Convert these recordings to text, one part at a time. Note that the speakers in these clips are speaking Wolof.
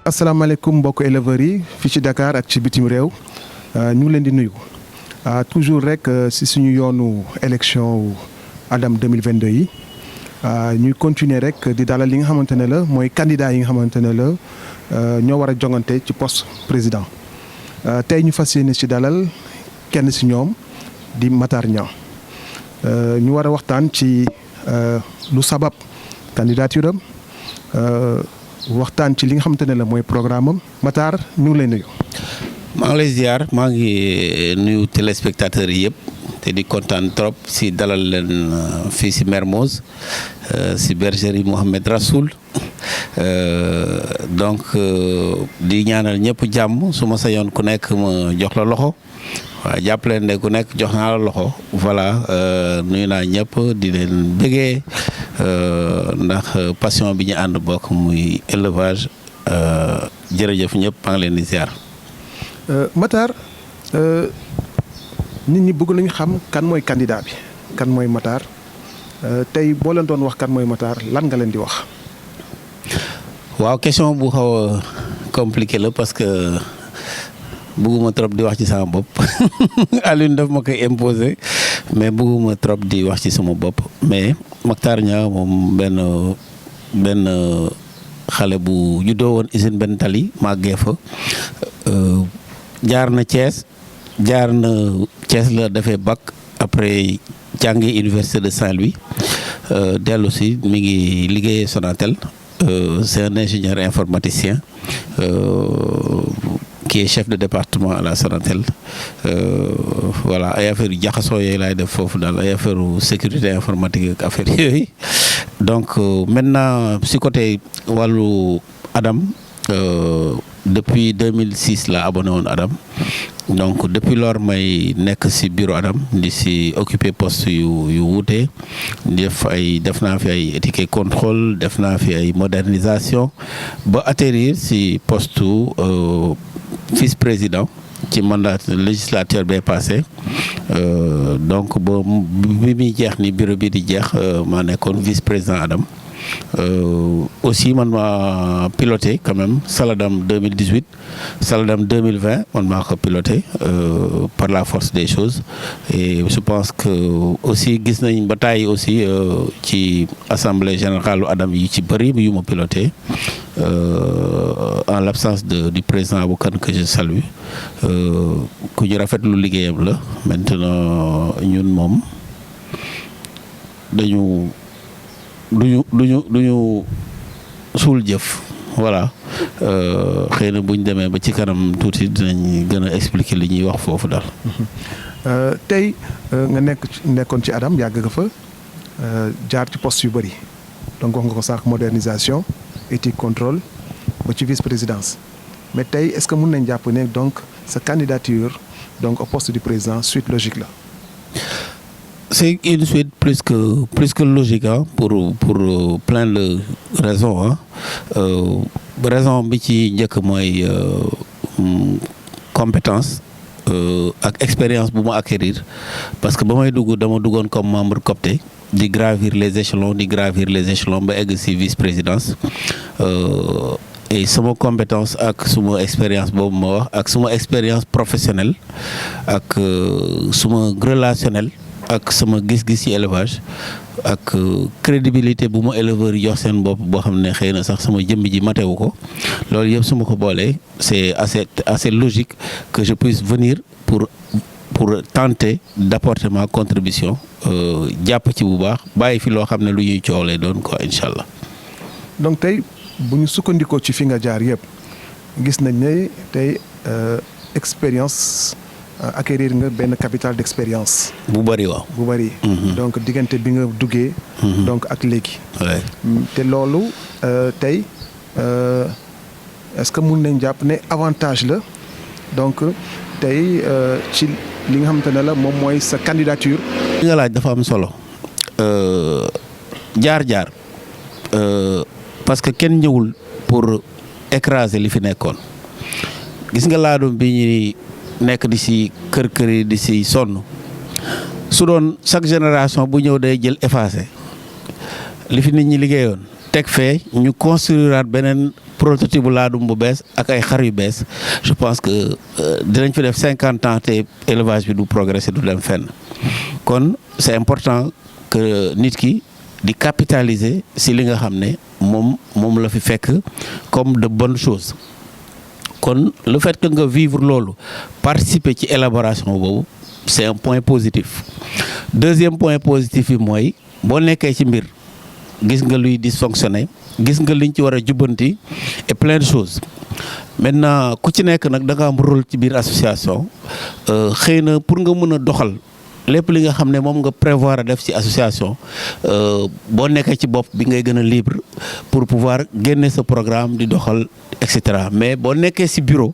asalaamaaleykum mbokk éleveurs yi fii ci Dakar ak ci bitim réew ñu ngi leen di nuyu toujours rek si suñu yoonu élection Adam 2022 yi ñuy continuer rek di dalal li nga xamante ne la mooy candidat yi nga xamante ne la ñoo war a jongante ci poste président tey ñu fas yéene ci dalal kenn si ñoom di Matar Niang ñu war a waxtaan ci lu sabab candidature am waxtaan ci li nga xamante ne la mooy programme am Matar ñu ngi lay nuyu. maa ngi lay ziar maa ngi nuyu téléspectateurs yi yëpp te di kontaan trop si dalal leen fii si Mermoz si bergerie Mohamed Rassoul donc di ñaanal ñëpp jàmm su ma sañoon ku nekk ma jox la loxo waaw jàpp leen ne ku nekk jox naa la loxo voilà nuyu naa ñëpp di leen bëggee ndax passion bi ñu ànd bokk muy élevage jërëjëf ñëpp maa ngi leen di ziar. Matar nit ñi bëgg nañu xam kan mooy candidat bi kan mooy Matar tey boo leen doon wax kan mooy Matar lan nga leen di wax. waaw question bu xaw a compliqué la parce que bëgguma trop di wax ci sama bopp Alioune daf ma koy imposer mais bëgguma trop di wax ci sama bopp mais Matar Niang moom benn xale bu juddoo woon usine benn tali màggee fa jaar na Thiès la defee bac après jàngi université de Saint-Louis dellu si mi ngi liggéeyee Sonatel c'est un ingénieur informaticien qui est chef de département à la Sonatel voilà ay affaire yu jaxasoo yooyu laay def foofu daal ay affaire sécurité informatique ak affaire yooyu donc maintenant si côté wàllu Adam depuis 2006 la abonné woon Adam donc depuis lors may nekk si bureau Adam di si occuper poste yu wuute def naa fi ay étiquette contrôle def naa fi ay modernisation ba atterrir si poste vice-président ci mandat législature bee passé donc ba bi muy jeex ni bureau bi di jeex maa nekkoon vice-président Adam aussi man maa piloté quand même Saladam 2018 Saladam 2020 man maa ko piloté par la force des choses et je pense que aussi gis nañ ba tàyyi aussi ci assemblée générale Adam yi ci bëri yu ma piloté en l'absence du président Aboukan que je salue ku ñu rafetlu liggéeyam la maintenant ñun moom duñu suul jëf voilà xëy na buñ demee ba ci kanam tuuti dinañ gën a expliquer li ñuy wax foofu daal. tey nga nekkoon ci Adam yàgg nga fa jaar ci poste yu bëri donc wax nga ko sànq modernisation éthique contrôle ba ci vice-présidence mais tey est-ce que mën nañ jàpp ne donc sa candidature donc au poste du président suite logique la. C'est une suite plus que logique pour plein de raisons raison bi ci njëkk mooy compétence ak expérience bu ma acquérir parce que ba may dama duggoon comme membre coopté di gravir les échelons ba egg ci vice-présidence et sama compétence ak suma expérience boobu ma wax ak suma expérience professionnelle ak suma relationnel ak sama gis-gis ci élevage ak crédibilité bu ma éleveur yi jox seen bopp boo xam ne xëy na sax sama jëmb ji matewu ko loolu yëpp su ma ko boolee c'est assez logique que je puisse venir pour tenter d'apporter ma contribution jàpp ci bu baax bàyyi fi loo xam ne lu ñuy coow lay doon quoi incha allah. donc tey bu ñu sukkandikoo ci fi nga jaar yëpp gis nañ ne tey expérience. acquérir nga benn capital d'expérience. bu bëri waaw. bu bëri. donc diggante bi nga duggee. donc ak léegi. te loolu tey est-ce que mun nañ jàpp ne avantage la donc tey ci li nga xamante ne la moom mooy sa candidature. li nga laaj dafa am solo jaar-jaar parce que kenn ñëwul pour écraser li fi nekkoon gis nga laadum bi ñuy nekk di si kër yi di si sonn su doon chaque génération bu ñëw day jël effacé li fi nit ñi liggéeyoon teg fee ñu construiraat beneen prototype bu laadum bu bees ak ay xar yu bees je pense que dinañ fi def 50 ans te élevage bi du progresser du dem fenn kon c'est important que nit ki di capitaliser si li nga xam ne moom la fi fekk comme de bonnes choses kon le fait que nga vivre loolu participer ci élaboration boobu c'est un point positif deuxième point positif bi mooy boo nekkee ci mbir gis nga luy dysfonctionner gis nga liñ ci war a jubbanti et plein de choses maintenant ku ci nekk nag da nga am rôle ci biir association xëy na pour nga mën a doxal lépp li nga xam ne moom nga prévoir a def ci association boo nekkee ci bopp bi ngay gën a libre pour pouvoir génne sa programme di doxal et cetera mais boo nekkee ci bureau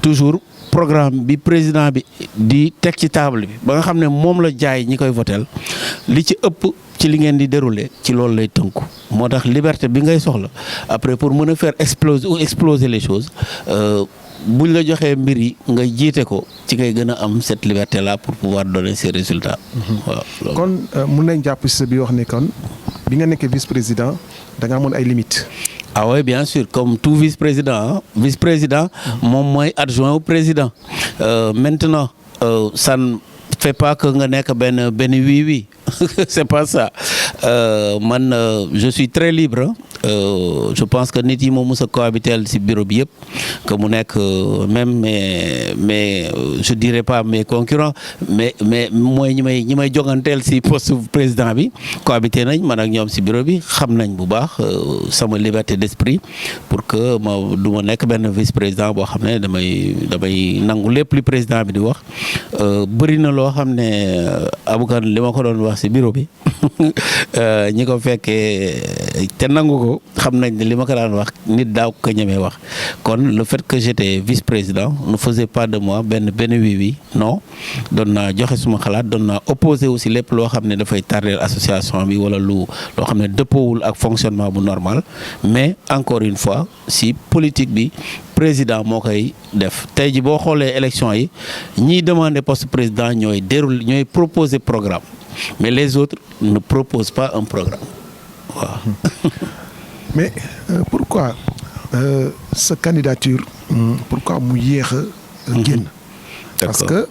toujours programme bi président bi di teg ci table bi ba nga xam ne moom la jaay ñi koy votel li ci ëpp ci li ngeen di dérouler ci loolu lay tënku moo tax liberté bi ngay soxla après pour mën a faire exploser les choses buñ la joxee mbir yi nga jiite ko ci ngay gën a am cette liberté là pour pouvoir donner ses résultats. waaw kon mun nañ jàpp si sa bi wax ne kon bi nga nekkee vice-président da nga amoon ay limites. ah oui bien sûr comme tout vice-président vice-président moom mooy adjoint au président maintenant ça ne fait pas que nga nekk benn oui c'est pas ça man je suis très libre je pense que nit yi moom mos a cohabiter ci bureau bi yëpp que mu nekk même mais je dirais pas mes concurrents mais mooy ñi may joganteel ci poste président bi cohabiter nañ man ak ñoom ci bureau bi xam nañ bu baax sama liberté d'esprit pour que ma du ma nekk benn vice-président boo xam ne damay nangu lépp li président bi di wax bëri na loo xam ne Aboukan li ma ko doon wax ci bureau bi ñi ko fekkee te nangu ko xam nañ ne li ma ko daan wax nit daaw ko ñemee wax kon le fait que j'étais vice-président ne faisait pas de moi benn oui non doon naa joxe suma xalaat doon naa opposé aussi lépp loo xam ne dafay tardeel association bi wala loo xam ne dëppoowul ak fonctionnement bu normal mais encore une fois si politique bi président moo koy def tey ji boo xoolee élection yi ñiy demander poste président ñooy proposer programme mais les autres ne proposent pas un programme waaw. mais pourquoi sa candidature pourquoi mu yéex a génn. parce que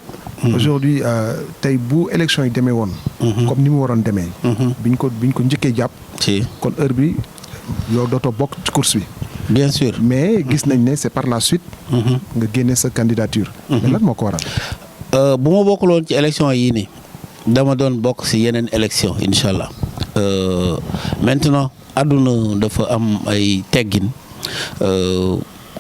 aujourd'hui tey bu élection yi demee woon. comme ni mu waroon demee. biñ ko njëkkee jàpp. ci kon heure bi yow dootoo bokk ci course bi. bien sûr mais gis nañ ne c'est par la suite. nga génne sa candidature. mais lan moo ko waral. bu ma bokkuloon ci élection yii nii dama doon bokk ci yeneen élection incha allah maintenant àdduna dafa am ay teggin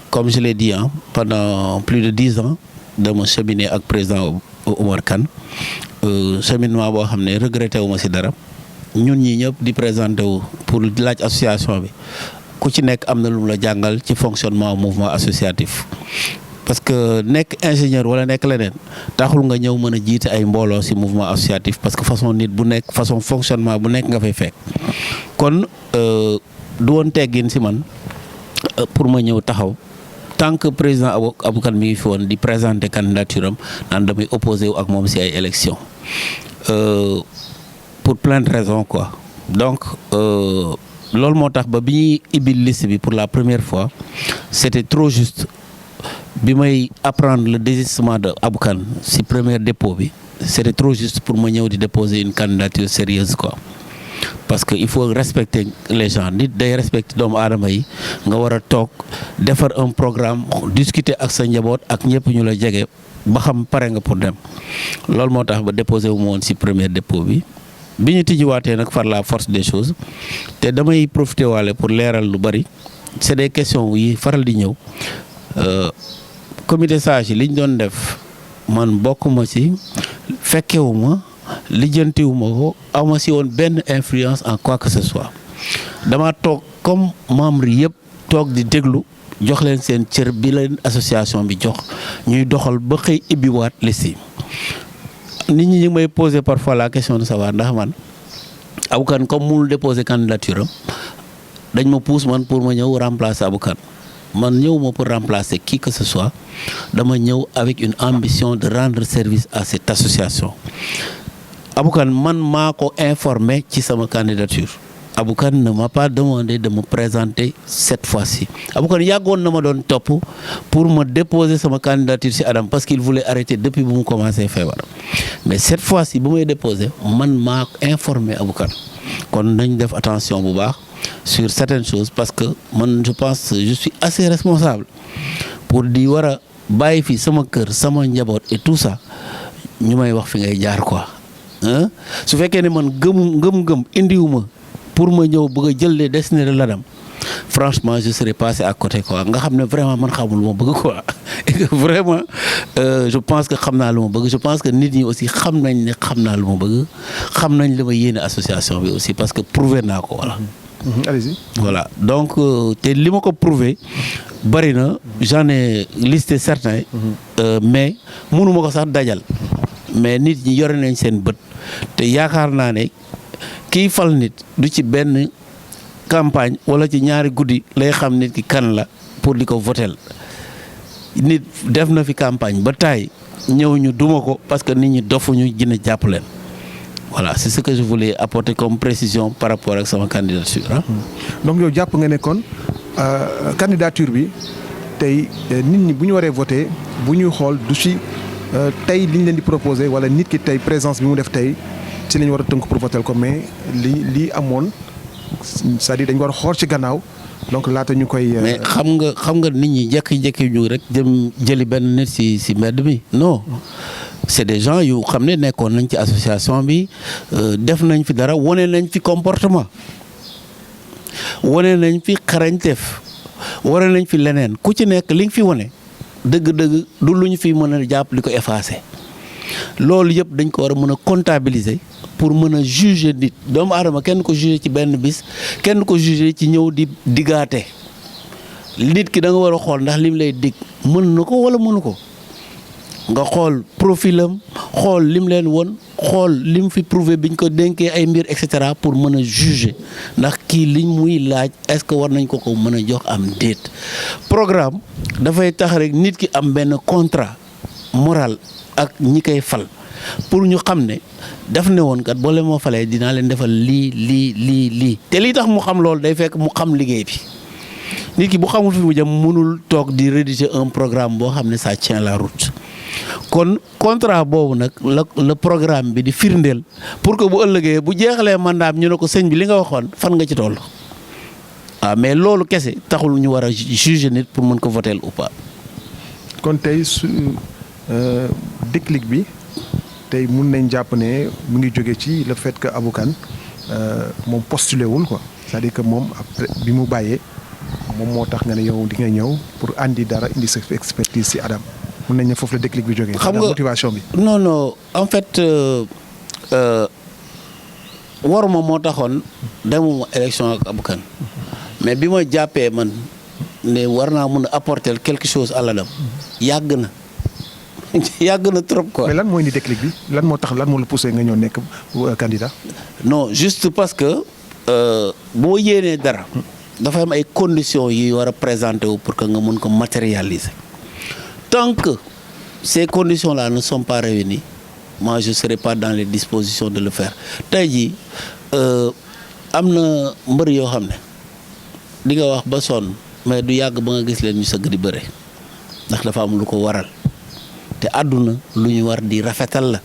comme je l'ai dit pendant plus de 10 ans dama cheminer ak président Oumar Kane cheminement boo xam ne regretté wu ma ci dara ñun ñi ñëpp di présenté wu pour laaj association bi ku ci nekk am na lu mu la jàngal ci fonctionnement mouvement associatif. parce que nekk ingénieur wala nekk leneen taxul nga ñëw mën a jiite ay mbooloo ci mouvement associatif parce que façon nit bu nekk façon fonctionnement bu nekk nga fay fekk kon du woon teggin ci man pour ma ñëw taxaw tant que président Aboukan mi ngi fi woon di présenter candidature am naan damay opposé wu ak moom ci ay élections pour plein de raisons quoi donc loolu moo tax ba bi ñuy ibbil liste bi pour la première fois c'était trop juste. bi may apprendre le désistement de Aboukan ci premier dépôt bi c'était trop juste pour ma ñëw di déposer une candidature sérieuse quoi parce que il faut respecter les gens nit day respecter doomu aadama yi nga war a toog defar un programme discuter ak sa njaboot ak ñëpp ñu la jege ba xam pare nga pour dem loolu moo tax ba déposer wu ma woon ci premier dépôt bi ñu tijjiwaatee nag par la force des choses te damay profiter waale pour leeral lu bari c'est des questions yi faral di ñëw comité sage yi li ñu doon def man bokkuma ci fekkewuma lijjantiwuma ko awma ci woon benn influence en quoi que ce soit dama toog comme membre yëpp toog di déglu jox leen seen cër bi leen association bi jox ñuy doxal ba xëy ibbiwaat liste yi nit ñi ñu may poser parfois la question de savoir ndax man Aboukan comme mënul déposer candidature am dañ ma pousse man pour ma ñëw remplacer Aboukan man ñëwuma pour remplacer qui que ce soit dama ñëw avec une ambition de rendre service à cette association Aboukan man maa ko informé ci sama candidature Abou Kane ne m'a pas demandé de me présenter cette fois-ci. Abou Kane yàggoon na ma doon topp pour me déposer sama candidature ci Adam parce qu'il voulait arrêter depuis bu mu commencé feebar mais cette fois-ci bu may déposer man maa informé Abou Kane kon nañ def attention bu baax sur certaines choses parce que man je pense je suis assez responsable pour di war a bàyyi fi sama kër sama njaboot et tout ça ñu may wax fi ngay jaar quoi su fekkee ne man ngëm indiwuma pour ma ñëw bëgg a jël les destinées de l'Adam franchement je serais passé à côté quoi nga xam ne vraiment man xamul lu ma bëgg quoi et que vraiment je pense que xam naa lu ma bëgg je pense que nit ñi aussi xam nañ ne xam naa lu ma bëgg xam nañ li ma yéene association bi aussi parce que prouvé naa ko voilà. Allez-y. Voilà donc te li ma ko prouvé bari na j'en ai listé certains mais mënu ma ko sax dajal mais nit ñi yore nañ seen bët te yaakaar naa ne kiy fal nit du ci benn campagne wala ci ñaari guddi lay xam nit ki kan la pour di ko votel nit def na fi campagne ba taay ñëw ñu duma ko parce que nit ñi dofuñu gën a jàpp leen voilà c'est ce que je voulais apporter comme précision par rapport ak sama candidature donc yow jàpp nga ne kon candidature bi tey nit ñi bu ñu waree voter bu ñuy xool du ci tey li ñu leen di proposer wala nit ki tey présence bi mu def tey ci la ñu war a tënk pour voter ko mais lii amoon c'est-à-dire dañu war a xool ci gannaaw donc laata ñu koy. mais xam nga nit ñi jékki-jékki ñu rek dem jëli benn nit ci mbedd mi non c'est des gens yu xam ne nekkoon nañ ci association bi def nañ fi dara wane nañ fi comportement wane nañ fi xarañteef wane nañ fi leneen ku ci nekk li nga fi wane dëgg-dëgg du lu ñu fi mën a jàpp li ko effacer loolu yëpp dañ ko war a mën a comptabiliser pour mën a juger nit doomu aadama kenn ko juger ci benn bis kenn ko juger ci ñëw di diggaate nit ki da nga war a xool ndax lim lay dig mën na ko wala mënu ko nga xool profilam xool lim leen woon xool lim fi prouvé biñ ko dénkee ay mbir et cetera pour mën a juger ndax kii liñ muy laaj est-ce que war nañ ko mën a jox am déet programme dafay tax rek nit ki am benn contrat moral ak ñi koy fal pour ñu xam ne daf ne woon kat boo leen moo falee dinaa leen defal lii te lii tax mu xam loolu day fekk mu xam liggéey bi nit ki bu xamul fi mu jëm mënul toog di rédiger un programme boo xam ne ça tient la route kon contrat boobu nag la programme bi di firndeel pour que bu ëllëgee bu jeexalee mandat ñu ne ko sëñ bi li nga waxoon fan nga ci toll mais loolu kese taxul ñu war a juger nit pour mën ko voter ou pas. kon tey déclic bi tey mun nañ jàpp ne mu ngi jóge ci le fait que Abou Kane moom postulé wul quoi c'est-à-dire que moom après bi mu bàyyee moom moo tax nga ne yow di nga ñëw pour andi dara indi sa expertise ci Adam mun nañ ne foofu la déclic bi jógee. xam nga motivation bi. non en fait waruma moo taxoon demuma élection ak Abou Kane mais bi ma jàppee man ne war naa mun a apporter quelque chose à l'Adam yàgg na trop quoi. mais lan mooy indi déclic bi lan moo tax lan moo la poussé nga ñëw nekk candidat. non juste parce que boo yéenee dara. dafa am ay conditions yi war a présenter wu pour que nga mun ko matérialiser. tant que ces conditions-là ne sont pas réunies moi je serai pas dans les dispositions de le faire tey jii am na mbër yoo xam ne di nga wax ba sonn mais du yàgg ba nga gis leen ñu sëgg di bëre ndax dafa am lu ko waral. te àdduna lu ñu war di rafetal la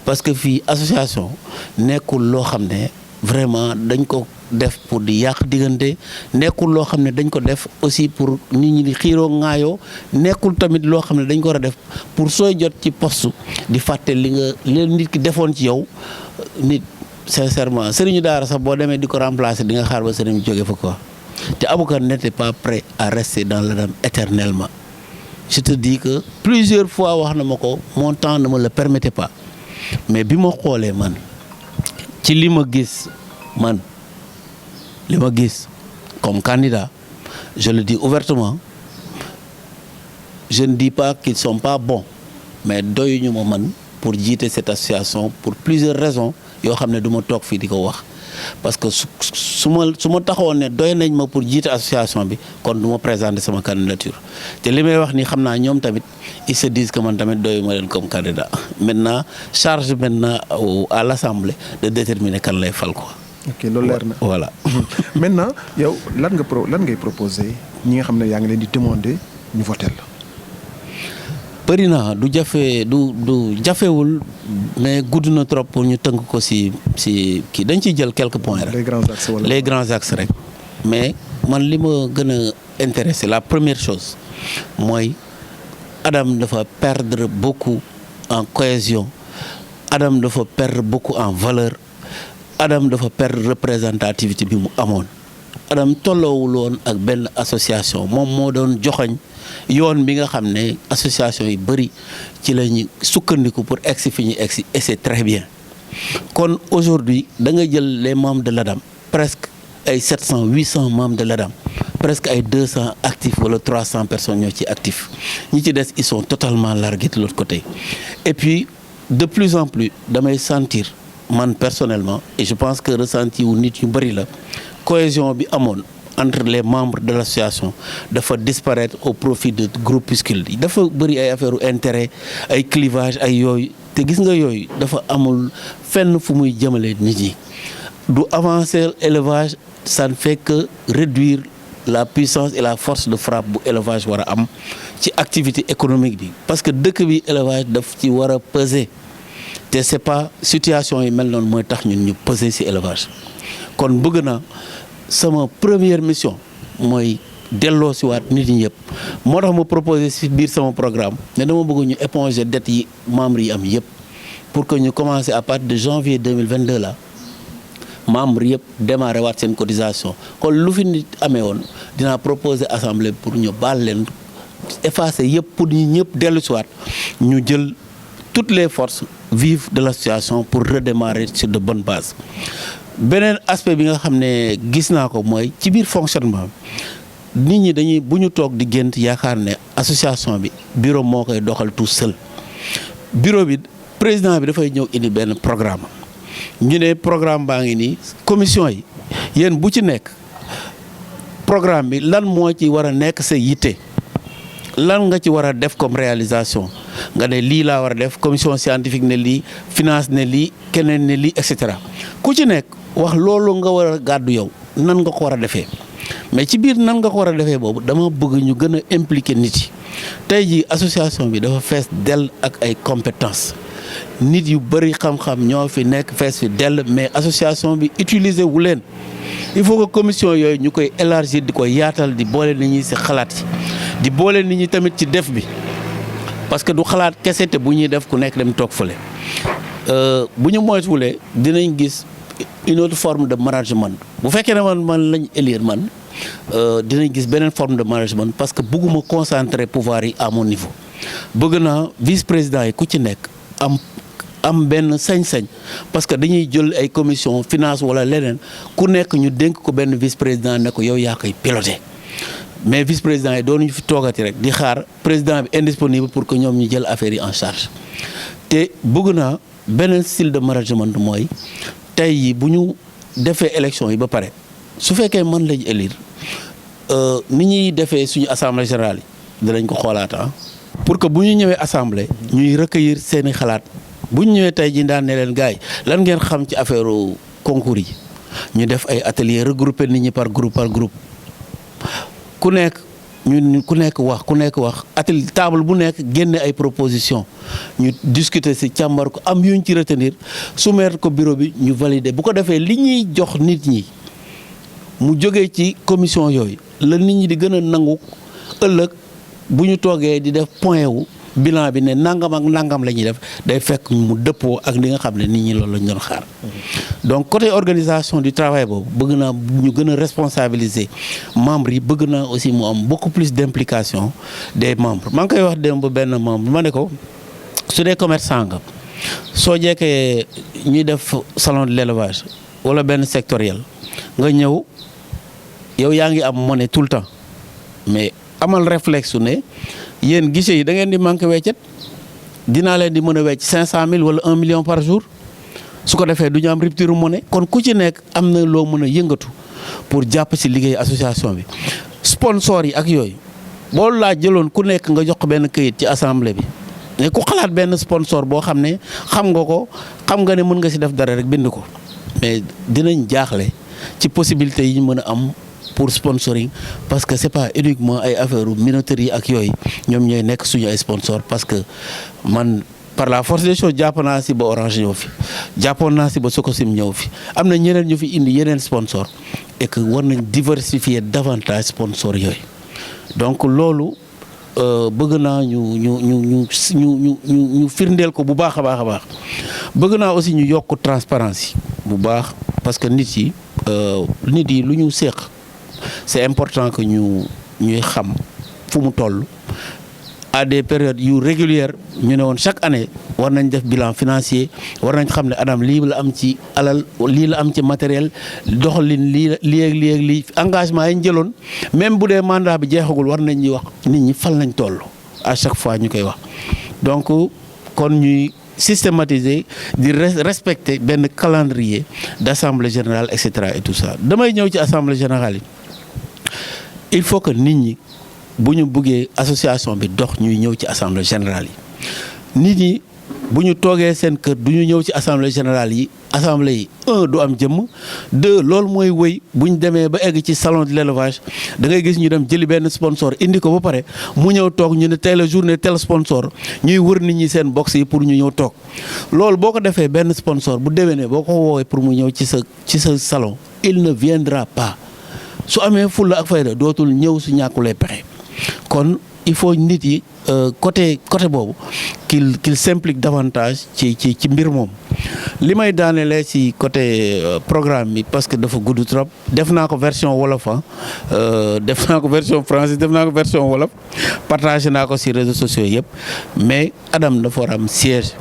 parce que fii association nekkul loo xam ne vraiment dañ ko def pour di yàq diggante nekkul loo xam ne dañ ko def aussi pour nit ñi di xiiroo ŋaayoo nekkul tamit loo xam ne dañ ko war a def pour sooy jot ci poste di fàtte li nit ki defoon ci yow nit sincèrement sëriñu daara sax boo demee di ko remplacer di nga xaar ba sëriñ jóge fa quoi te Abou Kane n'était pas prêt à rester dans l'Adam éternellement. Je te dis que plusieurs fois wax na ma ko mon temps ne me le permettait pas mais bi ma xoolee man ci li ma gis comme candidat je le dis ouvertement je ne dis pas qu'ils sont pas bons mais doyuñu ma man pour jiite cette association pour plusieurs raisons yoo xam ne du ma toog fii di ko wax parce que su ma taxawoon ne doy nañ ma pour jiite association bi kon du ma présenter sama candidature te li may wax ni xam naa ñoom tamit ils se disent que man tamit doyu ma leen comme candidat maintenant charge maintenant à l'Assemblée de déterminer kan lay fal quoi. ok loolu leer na. voilà. maintenant yow lan ngay proposer ñi nga xam ne yaa ngi leen di demander ñu voter la. bëri na du jafewul mais gudd na trop pour ñu tënk ko si kii dañ ciy jël quelques points rek. les grands axes rek. mais man li ma gën a intéressé la première chose mooy Adam dafa perdre beaucoup en cohésion Adam dafa perdre beaucoup en valeur Adam dafa perdre représentativité bi mu amoon Adam tolloowul woon ak benn association moom moo doon joxoñ yoon bi nga xam ne association yi bëri ci la ñu sukkandiku pour egsi fi ñu egsi et c'est très bien kon aujourd'hui da nga jël les membres de l'ADAM presque ay 700 800 membres de l'ADAM presque ay 200 actifs wala 300 personnes ñoo ci actifs ñi ci des ils sont totalement largués de l'autre côté et puis de plus en plus damay sentir man personnellement et je pense que ressenti wu nit yu bëri la cohésion bi amoon entre les membres de l'association dafa disparaître au profit de groupuscules yi dafa bëri ay affaire u intérêt ay clivage ay yooyu te gis nga yooyu dafa amul fenn fu muy jëmale nit ñi du avancer élevage ça ne fait que réduire la puissance et la force de frappe bu élevage war a am ci activité économique bi parce que dëkk bi élevage daf ci war a peser te c'est pas situation yi mel noonu mooy tax ñun ñu peser ci élevage kon bëgg na sama première mission mooy delloo si waat nit ñi yëpp moo tax ma proposé ci biir sama programme ne dama bëgg ñu éponger dettes yi membres yi am yëpp pour que ñu commencer à partir de janvier 2022 là membres yëpp démarrer waat seen cotisation kon lu fi nit amee woon dinaa proposer assemblée pour ñu baal leen effacer yëpp pour ñu ñëpp dellu si waat ñu jël toutes les forces vives de l'association pour redémarrer sur de bonnes bases. beneen aspect bi nga xam ne gis naa ko mooy ci biir fonctionnement nit ñi dañuy bu ñu toog di gént yaakaar ne association bi bureau moo koy doxal tout seul bureau bi président bi dafay ñëw indi benn programme ñu ne programme baa ngi nii commission yi yéen bu ci nekk programme bi lan moo ci war a nekk sa yitte lan nga ci war a def comme réalisation nga ne lii laa war a def commission scientifique ne lii finance ne lii keneen ne lii et cetera ku ci nekk wax loolu nga war a gàddu yow nan nga ko war a defee mais ci biir nan nga ko war a defee boobu dama bëgg ñu gën a impliquer nit yi tey jii association bi dafa fees dell ak ay compétences nit yu bëri xam-xam ñoo fi nekk fees fi dell mais association bi utiliser wu leen il faut que commission yooyu ñu koy élargir di ko yaatal di boole nit ñi ci xalaat yi di boole nit ñi tamit ci def bi parce que du xalaat kese te bu ñuy def ku nekk dem toog fële bu ñu moytuwulee dinañ gis une autre forme de management bu fekkee ne man lañ élire man dinañ gis beneen forme de management parce que bëgguma concentrer pouvoir yi à mon niveau bëgg naa vice-président yi ku ci nekk am benn sañ-sañ parce que dañuy jël ay commission finance wala leneen ku nekk ñu dénk ko benn vice-président ne ko yow yaa koy piloter mais vice-président yi doonuñu fi toogati rek di xaar président bi indisponible pour que ñoom ñu jël affaire yi en charge te bëgg naa beneen style de management mooy tey yi bu ñu defee élection yi ba pare su fekkee man lañ élire ni ñuy defee suñu assemblée générale yi dinañ ko xoolaat pour que bu ñu ñëwee assemblée ñuy recueillir seeni xalaat bu ñu ñëwee tey ji daan ne leen gars yi lan ngeen xam ci affaire concours yi ñu def ay atelier regrouper nit ñi par groupe ku nekk wax atelier table bu nekk génne ay proposition ñu discuter ci càmbar ko am yuñ ci retenir soumettre ko bureau bi ñu valider bu ko defee li ñuy jox nit ñi mu jógee ci commission yooyu la nit ñi di gën a nangu ëllëg bu ñu toogee di def point wu bilan bi ne nangam ak nangam la ñuy def day fekk mu dëppoo ak li nga xam ne nit ñi loolu lañ doon xaar donc côté organisation du travail boobu bëgg naa ñu gën a responsabiliser membres yi bëgg naa aussi mu am beaucoup plus d'implication des membres maa ngi koy wax démb benn membre ma ne ko su dee commerçant nga soo jekkee ñuy def salon de l'élevage wala benn sectoriel nga ñëw yow yaa ngi am monnaie tout le temps mais amal réflexe ne yéen guichet yi da ngeen di manqué weccet dinaa leen di mën a wecc 500 000 wala 1 million par jour su ko defee du ñu am rupture monnaie kon ku ci nekk am na loo mën a yëngatu pour jàpp ci liggéey association bi. sponsor yi ak yooyu boo laa jëloon ku nekk nga jox benn këyit ci assemblée bi mais ku xalaat benn sponsor boo xam ne xam nga ko xam nga ne mën nga ci def dara rek bind ko mais dinañ jaaxle ci possibilité yi ñu mën a am pour sponsoring parce que c'est pas uniquement ay affaire minoterie ak yooyu ñoom ñooy nekk suñu ay sponsor parce que man par la force des choses jàpp naa si ba Orange ñëw fi jàppoon naa si ba Sococim ñëw fi am na ñeneen ñu fi indi yeneen sponsor et que war nañ diversifier davantage sponsor yooyu donc loolu bëgg naa ñu firndeel ko bu baax a baax a baax bëgg naa aussi ñu yokk transparence bu baax parce que nit yi lu ñu séq c'est important que ñuy xam fu mu toll à des périodes yu régulières ñu ne woon chaque année war nañ def bilan financier war nañ xam ne Adam lii la am ci alal lii la am ci matériel doxalin lii engagement yi ñu jëloon même bu dee mandat bi jeexagul war nañ ñuy wax nit ñi fan lañ toll à chaque fois ñu koy wax donc kon ñuy systématiser di respecter benn calendrier d'assemblée générale et cetera et tout ça damay ñëw ci assemblée générale yi il faut que nit ñi bu ñu bëggee association bi dox ñuy ñëw ci assemblée générale yi nit ñi bu ñu toogee seen kër du ñu ñëw ci assemblée générale yi assemblée yi du am jëmm loolu mooy wëy bu ñu demee ba egg ci salon de l'élevage da ngay gis ñu dem jëli benn sponsor indi ko ba pare mu ñëw toog ñu ne tey la journée tel sponsor ñuy wër nit ñi seen box yi pour ñu ñëw toog loolu boo ko defee benn sponsor bu déwénee boo ko woowee pour mu ñëw ci sa salon il ne viendra pas su amee fulla ak fayda dootul ñëw su ñàkkulee pexe kon il faut nit yi côté boobu qu'il s'implique davantage ci mbir moom li may daanelee ci côté programme bi parce que dafa gudd trop def naa ko version wolof def naa ko version français def naa ko version wolof partagé naa ko ci réseaux sociaux yëpp mais Adam dafa war am siège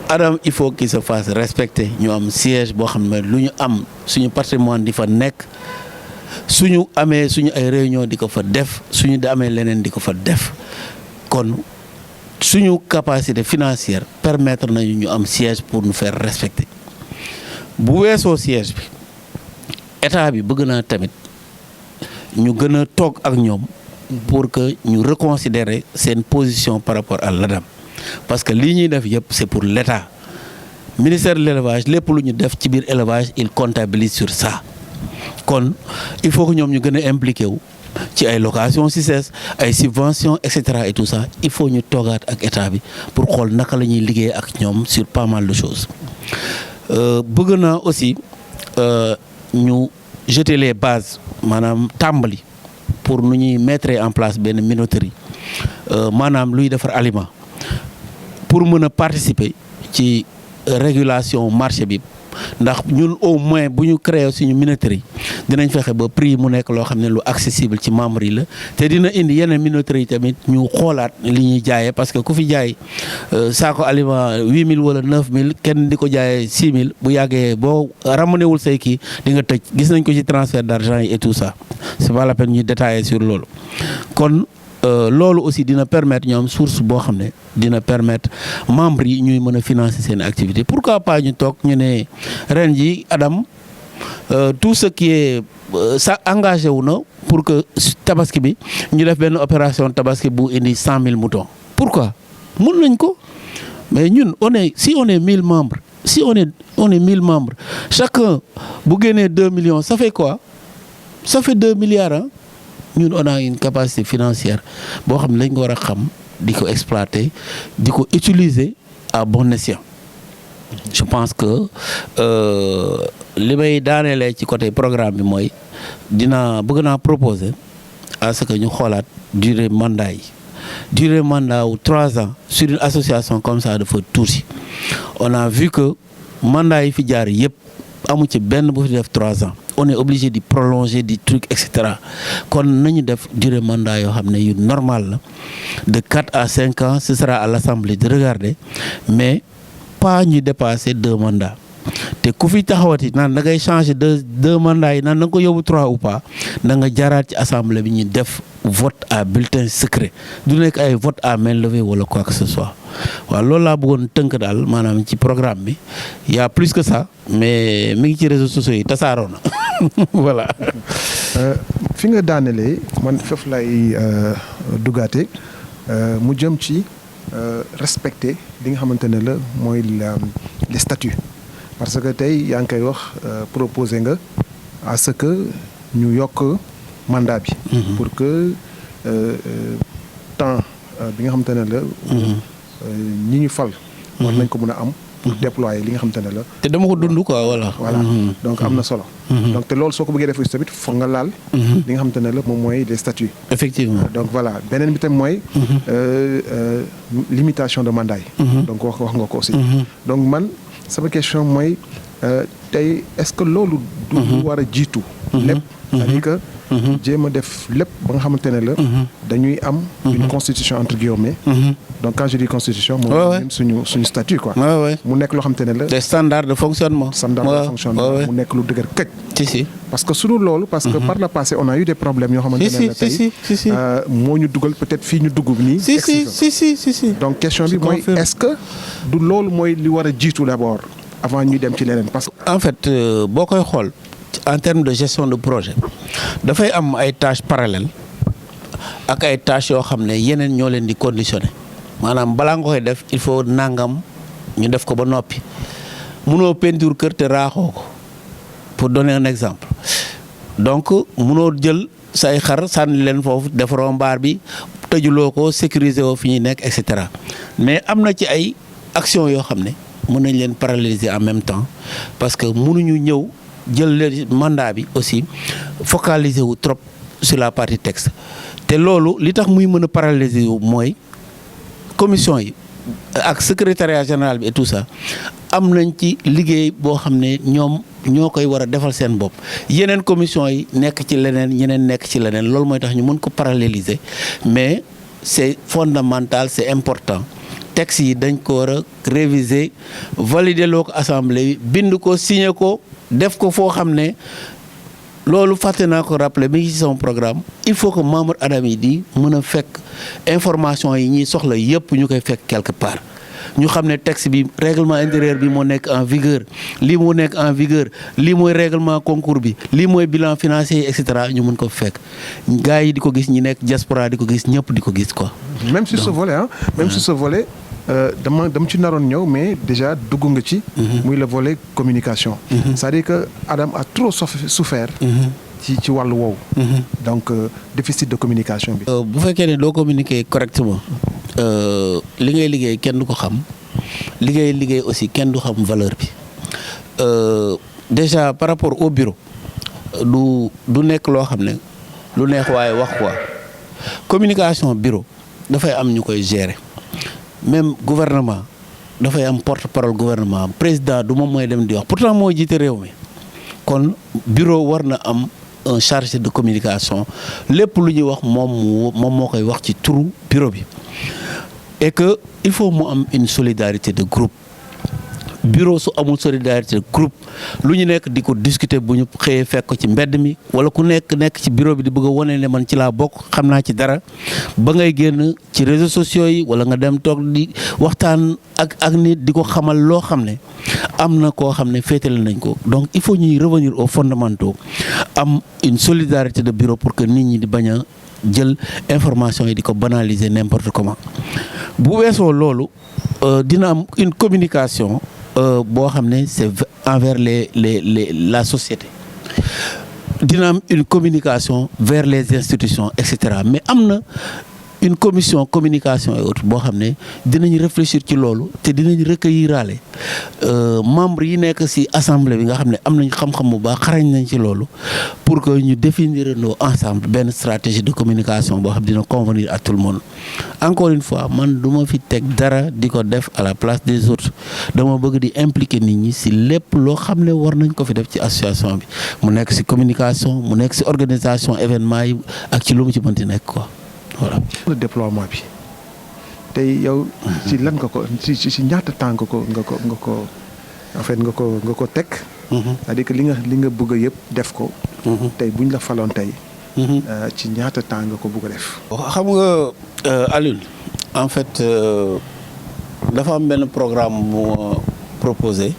Adam il faut qu'il se fasse respecter ñu am siège boo xam ne lu ñu am suñu patrimoine di fa nekk suñu amee suñu ay réunion di ko fa def suñu amee leneen di ko fa def kon suñu capacité financière permettre nañu ñu am siège pour nous faire respecter bu weesoo siège bi état bi bëgg naa tamit ñu gën a toog ak ñoom pour que ñu reconsidérer seen position par rapport à l'ADAM parce que lii ñuy def yëpp c'est pour l'État ministère de l'élevage lépp lu ñu def ci biir élevage il comptabilise sur ça kon il faut que ñoom ñu gën a impliqué wu ci ay location CICES ay subventions et cetera et tout ça il faut ñu toogaat ak état bi pour xool naka la ñuy liggéey ak ñoom sur pas mal de choses bëgg naa aussi ñu jeter les bases maanaam tàmbali pour nu ñuy mettre en place benn minoterie maanaam luy defar aliment pour mën a participer ci régulation marché bi ndax ñun au moins bu ñu créé suñu minoterie dinañ fexe ba prix mu nekk loo xam ne lu accessible ci membres yi la te dina indi yeneen minoterie yi tamit ñu xoolaat li ñuy jaayee parce que ku fi jaay saako aliment 8000 wala 9000 kenn di ko jaayee 6000 bu yàggee boo ramenewul say kii di nga tëj gis nañ ko ci transfert d'argent yi et tout ça c'est pas la peine ñuy détailler sur loolu kon loolu aussi dina permettre ñu am source boo xam ne dina permettre membres yi ñuy mën a financer seen activité pourquoi pas ñu toog ñu ne ren ji Adam tout ce qui est ça engagé wu na pour que tabaski bi ñu def benn opération tabaski bu indi 100 000 moutons pourquoi mun nañ ko mais ñun on est 1000 membres si on est 1000 membres chacun bu génnee 2 millions ça fait quoi ça fait 2 milliards hein ñun on a une capacité financière boo xam ne lañ ko war a xam di ko exploiter di ko utiliser à bon escient je pense que li may daanelee ci côté programme bi mooy bëgg naa proposer à ce que ñu xoolaat durée mandat wu 3 ans sur une association comme ça dafa tuuti on a vu que mandat yi fi jaar yëpp amu ci benn bu fi def 3 ans on est obligé de prolonger des trucs et cetera kon nañu def durée mandat yoo xam ne yu normal la de 4 à 5 ans ce sera à l'Assemblée de regarder mais pas ñu dépasser 2 mandats te ku fi taxawati naan da ngay changer 2 mandats yi naan da nga ko yóbbu 3 ou pas da nga jaaraat ci assemblée bi ñu def vote à bulletin secret du nekk ay vote à main levée wala quoi que ce soit waaw loolu laa bëggoon tënk daal maanaam ci programme bi y a plus que ça mais mi ngi ci réseaux sociaux yi tasaaroo na voilà. fi nga daanelee man foofu lay dugaate mu jëm ci respecter li nga xamante ne la mooy les statuts parce que tey yaa ngi koy wax proposé nga à ce que ñu yokk mandat bi. pour que temps bi nga xamante ne la. ñi ñu fal. war nañ ko mën a am. pour déployer li nga xamante ne la. te dama ko dund quoi voilà. donc am na solo. donc te loolu soo ko bëggee def aussi tamit foog nga laal. li nga xamante ne la moom mooy les statuts. effectivement donc voilà beneen bi tam mooy. limitation de mandat yi. donc wax nga ko aussi. donc man sama question mooy tey est-ce que loolu. du war a jiitu. lépp c'est-à-dire que. jéem a def lépp ba nga xamante ne la. dañuy am. une constitution entre guillemets. donc quand je dis constitution. moom même suñu statut quoi. mu nekk loo xamante ne la. des standards de fonctionnement. standard de fonctionnement mu nekk lu dëgër këj. si parce que sunu loolu. parce que par le passé on a eu des problèmes yoo xamante ne la tey. moo ñu dugal peut-être fii ñu dugg nii. si donc question bi mooy est-ce que du loolu mooy li war a jiitu d'abord avant ñuy dem ci leneen parce que. en fait boo koy xool. en termes de gestion de projet dafay am ay tâches parallèles ak ay tâches yoo xam ne yeneen ñoo leen di conditionné maanaam balaa nga koy def il faut nangam ñu def ko ba noppi munoo peinture kër te raaxoo ko pour donner un exemple donc munoo jël say xar sànni leen foofu defaroo mbaar bi tëjuloo ko sécuriser woo fi ñuy nekk et cetera mais am na ci ay actions yoo xam ne mën nañ leen paralyser en même temps parce que mënuñu ñëw. jël leen mandat bi aussi focaliser wu trop sur la partie texte te loolu li tax muy mën a paralyser wu mooy commission yi ak secrétariat général bi et tout ça am nañ ci liggéey boo xam ne ñoom ñoo koy war a defal seen bopp yeneen commission yi nekk ci leneen ñeneen nekk ci leneen loolu mooy tax ñu mën ko paralléliser mais c'est fondamental c'est important texte yi dañ ko war a réviser valider loo ko assemblée bi bind ko signer ko def ko foo xam ne loolu fàtte naa ko rappeler mi ngi ci sama programme il faut que membre adam yi di mën a fekk information yi ñuy soxla yëpp ñu koy fekk quelque part ñu xam ne texte bi règlement intérieur bi moo nekk en vigueur lii moo nekk en vigueur lii mooy règlement concours bi lii mooy bilan financier et cetera ñu mën ko fekk gars yi di ko gis ñi nekk diaspora di ko gis ñëpp di ko gis quoi. même sur ce volet même sur ce volet. dama ci naroon ñëw mais déjà dugg nga ci. muy le volet communication. c'est-à-dire que Adam a trop souffert. ci wàllu woowu. donc déficit de communication bi. bu fekkee ne doo communiquer correctement li ngay liggéey kenn du ko xam li ngay liggéey aussi kenn du xam valeur bi déjà par rapport au bureau du nekk loo xam ne lu neex waaye wax quoi communication bureau dafay am ñu koy gérer. même gouvernement dafay am porte-parole gouvernement président du moom mooy dem di wax pourtant moo jiite réew mi kon bureau war na am un chargé de communication lépp lu ñuy wax moom moo koy wax ci turu bureau bi et que il faut mu am une solidarité de groupe bureau su amul solidarité de groupe lu ñu nekk di ko discuter bu ñu xëyee fekk ko ci mbedd mi wala ku nekk ci bureau bi di bëgg a wane ne man ci laa bokk xam naa ci dara ba ngay génn ci réseaux sociaux yi wala nga dem toog di waxtaan ak nit di ko xamal loo xam ne am na koo xam ne féetale nañ ko donc il faut ñuy revenir aux fondamentaux am une solidarité de bureau pour que nit ñi di bañ a jël information yi di ko banaliser n'importe comment bu weesoo loolu dina am une communication boo xam ne c'est envers la société dina am une communication vers les institutions et cetera mais am na une commission communication et autres boo xam ne dinañ réfléchir ci loolu te dinañ recueilliraale membres yi nekk ci assemblée bi nga xam ne am nañ xam-xam bu baax xarañ nañ ci loolu pour que ñu définirandoo ensemble benn stratégie de communication boo xam dina convenir à tout le monde encore une fois man du ma fi teg dara di ko def à la place des autres dama bëgg di impliquer nit ñi ci lépp loo xam ne war nañ ko fi def ci association bi mu nekk ci communication mu nekk ci organisation événement yi ak ci lu mu ci mënti nekk quoi. voilà le déploiement bi tey yow ci lan nga ko ci ñaata temps nga ko en fait nga ko teg. c'est-à-dire que li nga bëgg yëpp def ko. tey buñ la faloon tey. ci ñaata temps nga ko bëgg a def. xam nga Alioune en fait dafa am benn programme bu ma proposé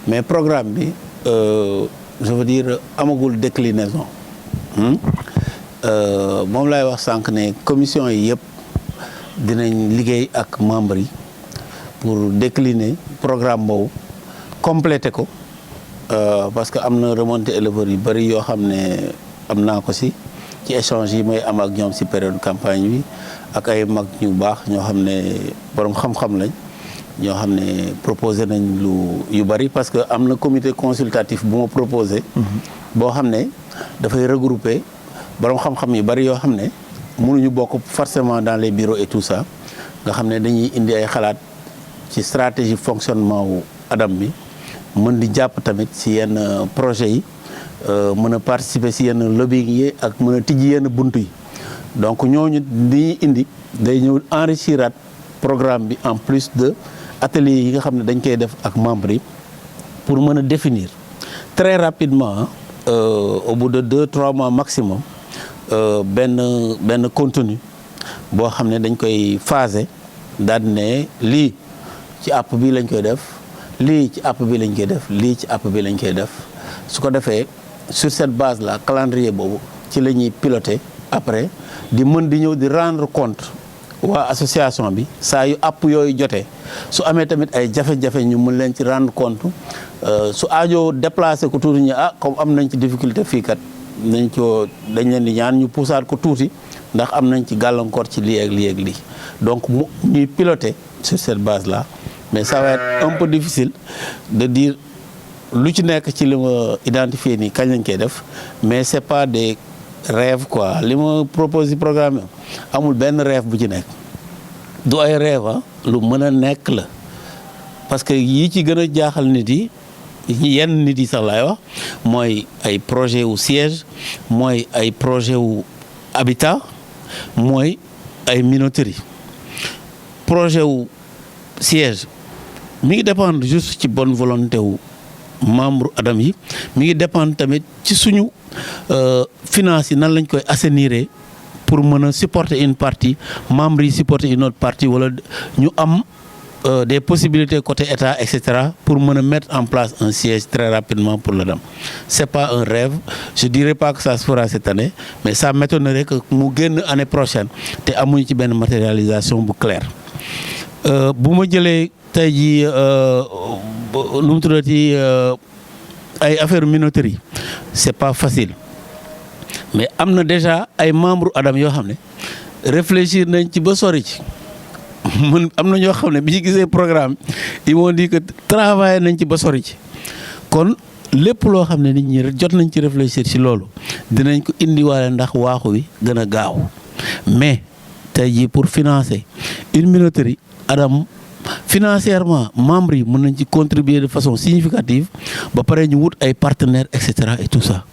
mais programme bi je veux dire amagul déclinaison. moom lay wax sànq ne commission yi yëpp dinañ liggéey ak membres yi pour décliner programme boobu compléter ko parce que am na remontée éleveurs yu bëri yoo xam ne am naa ko ci échange yi may am ak ñoom ci période campagne bi ak ay mag ñu baax ñoo xam ne borom xam-xam lañ ñoo xam ne proposé nañ yu bëri parce que am na comité consultatif bu ma proposé boo xam ne dafay regrouper borom xam-xam yu bëri yoo xam ne mënuñu bokk forcément dans les bureaux et tout ça nga xam ne dañuy indi ay xalaat ci stratégie fonctionnement wu Adam bi mën di jàpp tamit ci yenn projet yi mën a participer ci yenn lobbying yi ak mën a tijji yenn buntu yi donc ñooñu di indi day ñëw enrichiraat programme bi en plus de ateliers yi nga xam ne dañ koy def ak membres yi pour mën a définir très rapidement au bout de 2-3 mois maximum benn contenu boo xam ne dañ koy phaser daal ne lii ci app bi lañ koy def lii ci app bi lañ koy def lii ci app bi lañ koy def su ko defee sur cette base là calendrier boobu ci la ñuy piloter après di mën di ñëw di rendre compte waa association bi saa yu app yooyu jotee su amee tamit ay jafe-jafe ñu mën leen ci rendre compte su aajo déplacer ko tuuti ñu comme am nañ ci difficulté fii kat dañ leen di ñaan ñu puusaat ko tuuti ndax am nañ ci gàllankoor ci lii ak lii ak lii donc ñuy piloter sur cette base là mais ça va être un peu difficile de dire lu ci nekk ci li ma identifié nii kañ lañ koy def mais c'est pas des rêves quoi li ma propose programme amul benn rêve bu ci nekk du ay rêve lu mën a nekk la parce que yi ci gën a jaaxal nit yi yenn nit yi sax laay wax mooy ay projet wu siège mooy ay projet wu habitat mooy ay minoterie projet wu siège mi ngi dépendre juste ci bonne volonté wu membre Adam yi mi ngi dépendre tamit ci suñu finance yi nan lañ koy assainir pour mën a supporter une partie membres yi supporter une autre partie wala ñu am des possibilités côté État etc. pour mën a mettre en place un siège très rapidement pour l'Adam. C'est pas un rêve, je dirais pas que ça se fera cette année, mais ça m'étonnerait que mu génn année prochaine te amuñu ci benn matérialisation bu claire. Bu ma jëlee tey jii lu mu tuddati ay affaire minoterie c'est pas facile mais am na déjà ay membres Adam yoo xam ne réfléchir nañ ci ba sori ci man am na ñoo xam ne bi ñu gisee programme ils m'ont dit que travailler nañ ci ba sori ci kon lépp loo xam ne nit ñi jot nañ ci réfléchir ci loolu dinañ ko indiwaale ndax waaxu wi gën a gaaw mais tey jii pour financer une minoterie Adam financièrement membres yi mën nañ ci contribuer de façon significative ba pare ñu wut ay partenaires et cetera et tout ça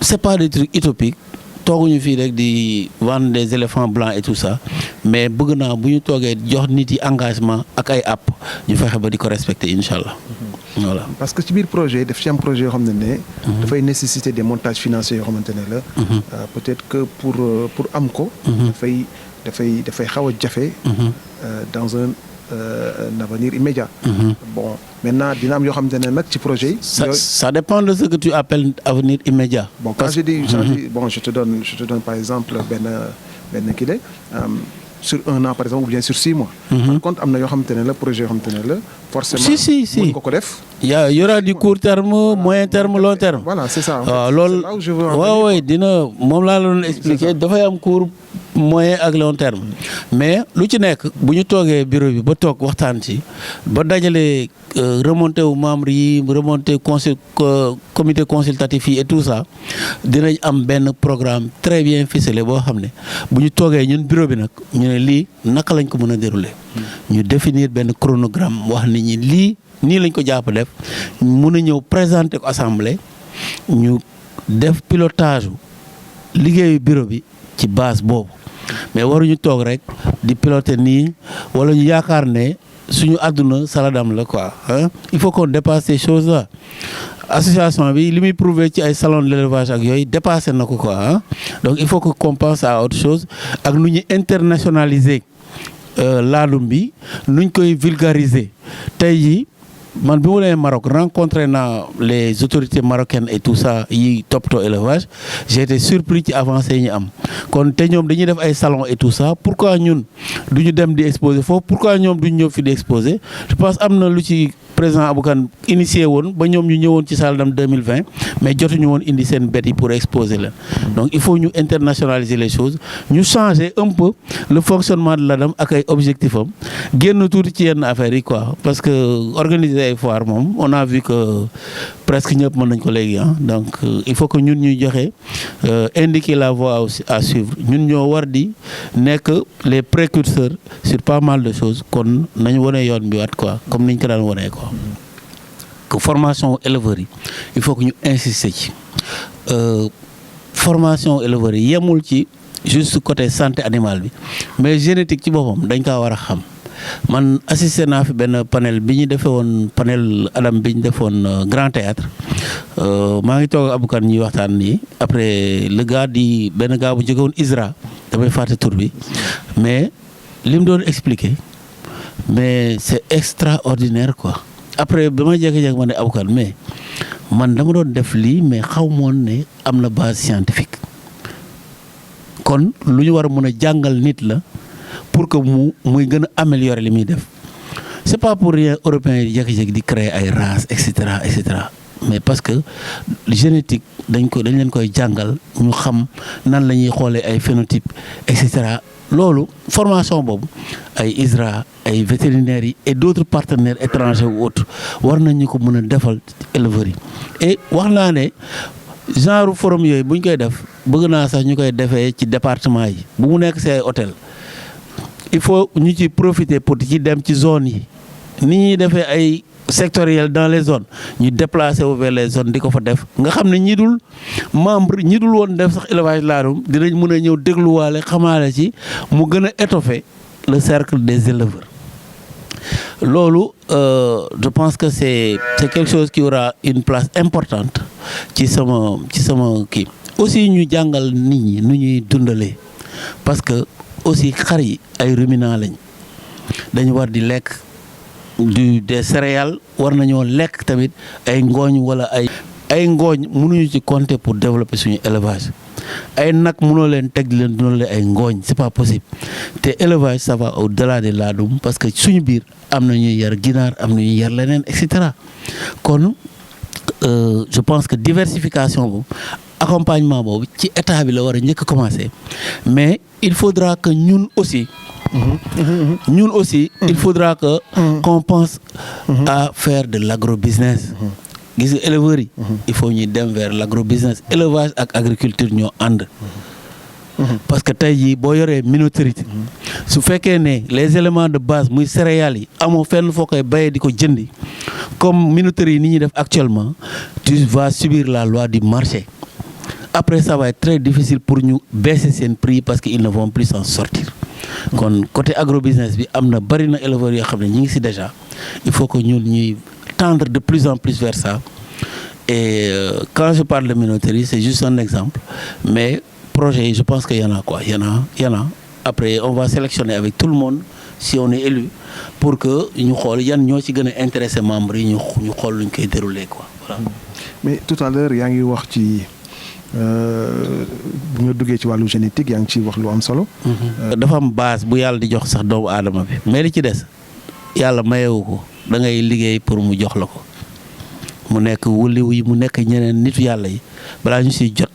c'est pas des trucs utopiques tooguñu fii rek di vendre des éléphants blancs et tout ça mais bëgg naa bu ñu toogee jox nit yi engagement ak ay app ñu fexe ba di ko respecter incha allah. Voilà. Parce que ci biir projet daf ci am projet yoo xam ne dafay nécessiter des montages financiers yoo xamante ne la. peut-être que pour am ko. dafay xaw a jafe. dans un avenir immédiat. Bon maintenant dina am yoo xamante ne nag ci projet yi. ça dépend de ce que tu appelles avenir immédiat. Bon quand je dis bon je te donne par exemple benn kii de sur 1 an par exemple ou bien sur 6 mois. Par contre am na yoo xamante ne la projet yoo xamante ne la. forcément si mën nga ko def. y aura du court terme moyen terme long terme. Voilà c'est ça. waaw loolu waaw dina moom laa la doon expliquer dafay am court moyen ak long terme mais lu ci nekk bu ñu toogee bureau bi ba toog waxtaan ci ba dajale remonté wu membres yi remonté comité consultatif yi et tout ça dinañ am benn programme très bien ficelé boo xam ne bu ñu toogee ñun bureau bi nag ñu ne lii naka lañ ko mën a dérouler ñu définir benn chronogramme wax nit ñi lii nii lañ ko jàpp def mun a ñëw présenter ko assemblée ñu def pilotage liggéeyu bureau bi ci base boobu mais waruñu toog rek di piloter nii wala ñu yaakaar ne suñu àdduna saladam la quoi il faut qu'on dépasse ces choses là association bi li muy prouver ci ay salon de l'élevage ak yooyu dépassé na ko quoi donc il faut que qu'on pense à autre chose ak nu ñu internationaliser laadum bi nuñ koy vulgariser tey jii man bi mu demee Maroc rencontré naa les autorités marocaines et tout ça yi toppatoo élevage j'ai été surpris ci avancées yi ñu am kon te ñoom dañuy def ay salons et tout ça pourquoi ñun du ñu dem di exposer foofu pourquoi ñoom duñu ñëw fi di exposer je pense am na lu ci président Aboukan initié woon ba ñoom ñu ñëwoon ci Saladam 2020 mais jotuñu woon indi seen bët yi pour exposer leen donc il faut ñu internationaliser les choses ñu changer un peu le fonctionnement de l'ADAM ak ay objectifs am génn tuuti ci yenn affaires yi quoi parce que organiser ay foire moom on a vu que presque ñëpp mën nañ ko léegi donc il faut que ñun ñuy joxe indiquer la voie à suivre ñun ñoo war di nekk les précurseurs sur pas mal de choses kon nañu wane yoon bi waat quoi comme niñ ko daan wane quoi. que formation éleveurs yi il faut que ñu insister ci formation éleveurs yi yemul ci juste côté santé animale bi mais génétique ci boppam dañ kaa war a xam. man assisté naa fi benn panel bi ñu defee woon panel Adam bi ñu defoon Grand Théâtre maa ngi toog Aboukan ñuy waxtaan nii après le gars di benn gars bu jóge woon ISRA damay fàtte tur bi mais li mu doon expliquer mais c'est extraordinaire quoi après ba ma jékki-jékki ma ne Aboukan mais man dama doon def lii mais xaw moon ne am na base scientifique kon lu ñu war a mën a jàngal nit la pour que muy gën a améliorer li muy def c'est pas pour rien européens yi jékki-jékki di créer ay races et cetera mais parce que génétique dañ leen koy jàngal ñu xam nan la ñuy xoolee ay phénotype et cetera loolu formation boobu ay ISRA ay vétérinaires yi et d'autres partenaires étrangers ou autres war nañu ko mën a defal éleveurs yi et wax naa ne genre forum yooyu bu ñu koy def bëgg naa sax ñu koy defee ci département yi bu mu nekk ci ay hôtel il faut ñu ci profiter pour ci dem ci zones yi ni ñuy defee ay sectoriel dans les zones ñu déplacer wu vers les zones di ko fa def nga xam ne ñi dul membre ñi dul woon def sax élevage laadum dinañ mën a ñëw dégluwaale xamaale ci mu gën a étoffer le cercle des éleveurs loolu je pense que c'est quelque chose qui aura une place importante ci sama kii aussi ñu jàngal nit ñi nu ñuy dundalee parce que aussi xar yi ay ruminants lañ dañu war di lekk des céréales war nañoo lekk tamit ay ngooñ wala ay ngooñ mënuñu ci compter pour développer suñu élevage ay nag mënoo leen teg di leen dundale ay ngooñ c'est pas possible te élevage ça va au-delà de laadum parce que suñu biir am na ñuy yar ginaar am na ñuy yar leneen et cetera kon je pense que diversification boobu accompagnement boobu ci état bi la war a njëkk a commencer mais il faudra que ñun aussi il faudra que qu'on pense à faire de l'agrobusiness gis nga éleveurs yi il faut ñuy dem vers l'agrobusiness élevage ak agriculture ñoo ànd parce que tey jii boo yoree minoterie su fekkee ne les éléments de base muy céréales yi amoo fenn foo koy bayee di ko jëndi comme minoterie yi ni ñuy def actuellement tu vas subir la loi du marché après ça va être très difficile pour ñu baisser seen prix parce que ils ne vont plus s'en sortir kon côté agrobusiness bi am na bari na éleveurs yoo xam ne ñi ngi ci déjà il faut que ñun ñuy tendre de plus en plus vers ça et quand je parle de minoterie c'est juste un exemple mais projet yi je pense que y en a quoi y en a après on va sélectionner avec tout le monde si on est élu pour que ñu xool yan ñoo ci gën a intéressé membres yi ñu xool luñ koy dérouler quoi voilà. mais tout à l'heure yaa ngi wax ci bu nga duggee ci wàllu génétique yaa ngi ciy wax lu am solo. dafa am base bu yàlla di jox sax doomu aadama bi mais li ci des yàlla mayewu ko da ngay liggéey pour mu jox la ko mu nekk wulliw yi mu nekk ñeneen nitu yàlla yi balaa ñu siy jot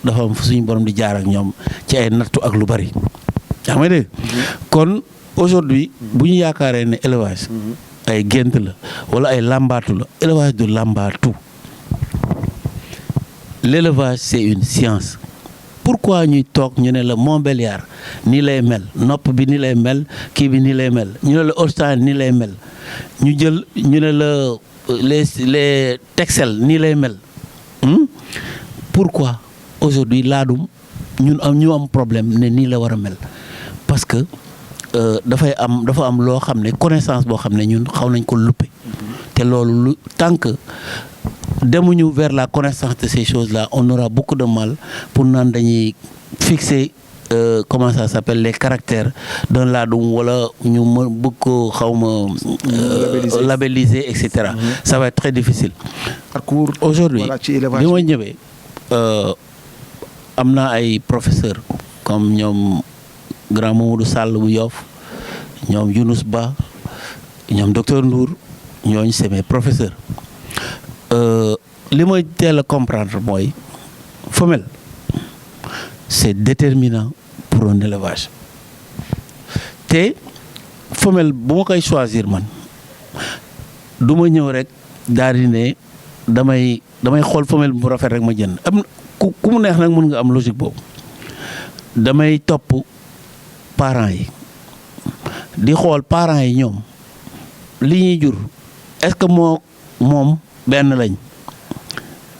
dafa am suñu borom di jaar ak ñoom ci ay nattu ak lu bari. yaa ngi may dégg kon aujourd'hui bu ñu yaakaaree ne élevage ay gént la wala ay làmbaatu la élevage du làmbaatu. L'élevage c'est une science pourquoi ñuy toog ñu ne la Montbéliard nii lay mel nopp bi nii lay mel kii bi nii lay mel ñu ne la Holstein nii lay mel ñu jël ñu ne la les Texel nii lay mel pourquoi aujourd'hui laadum ñu am problème ne nii la war a mel parce que dafa am loo xam ne connaissance boo xam ne ñun xaw nañ ko luppe te loolu tant que demuñu vers la connaissance de ces choses-là on aura beaucoup de mal pour naan dañuy fixer comment ça s'appelle les caractères d'un laadum wala ñu bëgg ko xawma labelliser et cetera ça va être très difficile. parcours aujourd'hui bi ma ñëwee am na ay professeurs comme ñoom grand Mamadou Sall bu Yoff ñoom Younous Ba ñoom docteur Ndour ñooñu c'est mes professeurs li ma teel a comprendre mooy femelle c'est déterminant pour un élevage te femelle bu ma koy choisir man du ma ñëw rek daal di ne damay xool femelle bu rafet rek ma jënd am ku mu neex nag mën nga am logique boobu damay topp parents yi di xool parents yi ñoom li ñuy jur est-ce que moom benn lañ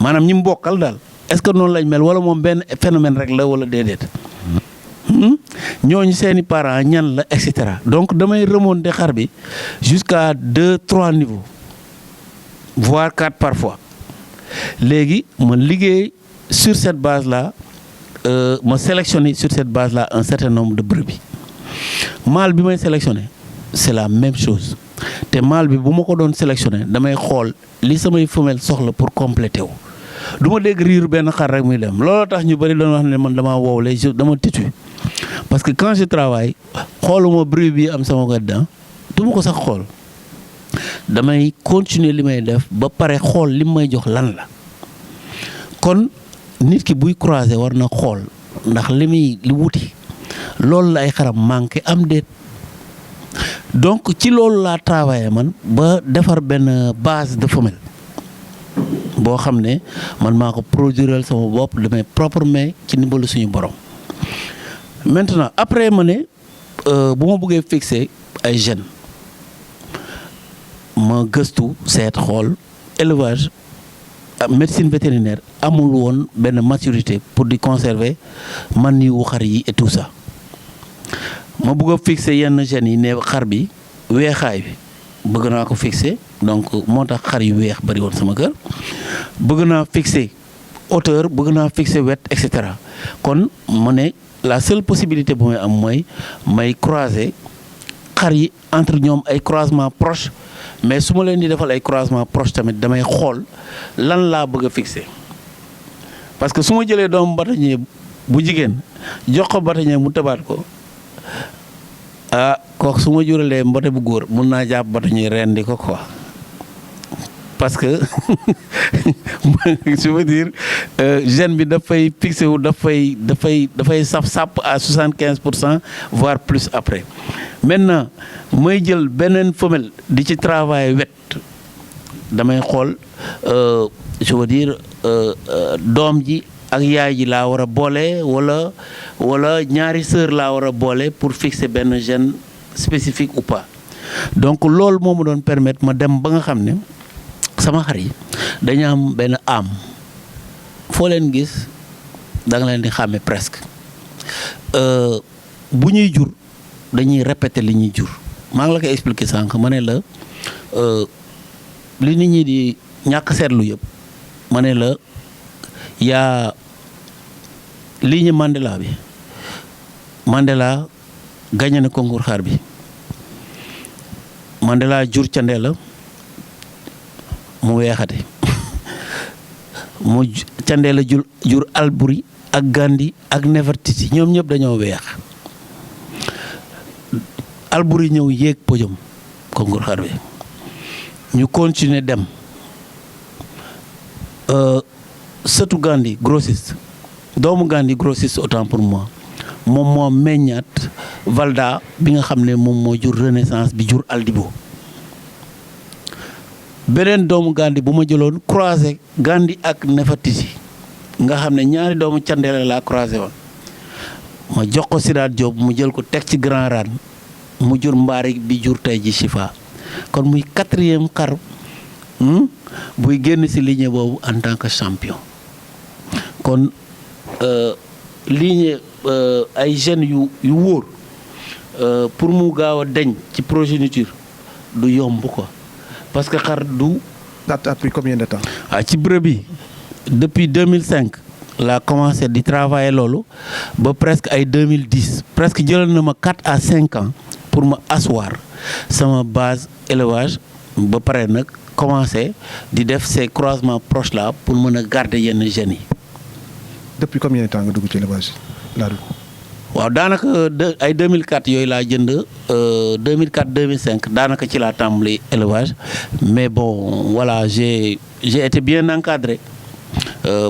maanaam ñi mu bokkal daal est-ce que noonu lañ mel wala moom benn phénomène rek la wala déedéet ñooñu seeni parents ñan la et cetera donc damay remonter xar bi jusqu'à 2-3 niveaux voire 4 parfois léegi ma liggéey sur cette base là ma sélectionner sur cette base là un certain nombre de brebis mâle bi may sélectionner c'est la même chose te mâle bi bu ma ko doon sélectionner damay xool li samay femelle soxla pour compléter wu du ma dégg riiru benn xar rek muy dem looloo tax ñu bari doon wax ne man damaa wowle dama têtu parce que quand je travaille xooluma brebis bi am sama wet du ma ko sax xool damay continuer li may def ba pare xool li may jox lan la kon nit ki buy croiser war na xool ndax li wuti loolu la ay xaram manqué am déet donc ci loolu laa travaillé man ba defar benn base de femelle boo xam ne man maa ko produire sama bopp de mes propres mains ci ndimbalu suñu borom maintenant après ma ne bu ma bëggee fixer ay jeunes ma gëstu seet xool élevage médecine vétérinaire amul woon benn maturité pour di conserver man yu xar yi et tout ça ma bëgg a fixer yenn jeunes yi ne xar bi weexaay bi bëgg naa ko fixer donc moo tax xar yu weex bari woon sama kër bëgg naa fixer hauteur bëgg naa fixer wet et cetera kon ma ne la seule possibilité bu may am mooy may croiser xar yi entre ñoom ay croisement proche mais su ma leen di defal ay croisement proche tamit damay xool lan laa bëgg a fixer parce que su ma jëlee doomu bâtonnier bu jigéen jox ko bâtonnier mu tëbaat ko kooku su ma juralee mbote bu góor mun naa jàpp bâtonnier rendi ko quoi parce que je veux dire gène bi dafay fixé wu dafay sap à 75% voire plus après maintenant may jël beneen femelle di ci travailler wet damay xool je veux dire doom ji ak yaay ji laa war a boole wala ñaari sœur laa war a boole pour fixer benn gène spécifique ou pas donc loolu moo ma doon permettre ma dem ba nga xam ne sama xar yi dañu am benn âme foo leen gis da nga leen di xàmme presque bu ñuy jur dañuy répéter li ñuy jur maa ngi la koy expliquer sànq ma ne la li nit ñi di ñàkk seetlu yëpp ma ne la yaa ligne Mandela bi Mandela gagné na concours xar bi Mandela jur candee la mu weexate mu candee la jur Albouri ak Gandhi ak Nefertiti ñoom ñëpp dañoo weex Albouri ñëw yéeg podium concours xar bi ñu continuer dem sëtu Gandhi grossiste doomu Gandhi grossiste autant pour moi moom moo meññaat Valda bi nga xam ne moom moo jur Renaissance bi jur Aldibo beneen doomu Gandhi bu ma jëloon croisé Gandhi ak Nefertiti nga xam ne ñaari doomu candeela laa croisé woon ma jox ko Sidaat Diop mu jël ko teg ci Grand Rane mu jur mbaari bi jur tey ji Chifa kon muy 4e xar buy génn ci lignée boobu en tant que champion kon lignée ay jeunes yu wóor pour mu gaaw a deñ ci progéniture du yomb quoi parce que xar du. Ça a pris combien de temps? ci brebis depuis 2005 laa commencé di travailler loolu ba presque ay 2010 presque jëlal na ma 4 à 5 ans pour ma asseoir sama base élevage ba pare nag commencé di def ces croisements proches là pour mën a garder yenn gènes yi. Depuis combien de temps nga dugg ci élevage laa dugg. waaw daanaka ay 2004 yooyu laa jënd 2004 2005 daanaka ci laa tàmbali élevage mais bon voilà j'ai été bien encadré